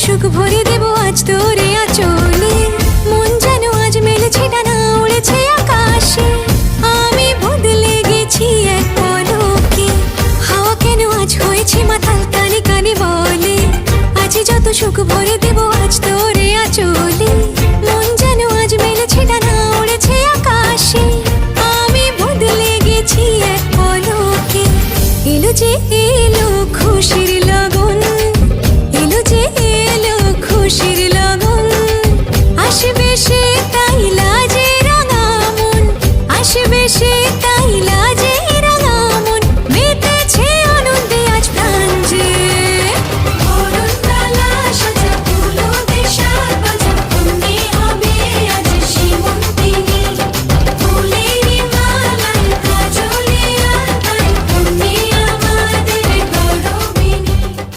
সুখ ভরে দেব আজ তোরে আঁচলে। মন যেন আজ মেলেছে ডানা, উড়েছে আকাশে। আমি বদলে গেছি এক পলকে, হাওয়া কেন আজ হয়েছে মাতাল, কানে কানে বলে আজ যত সুখ ভরে দেব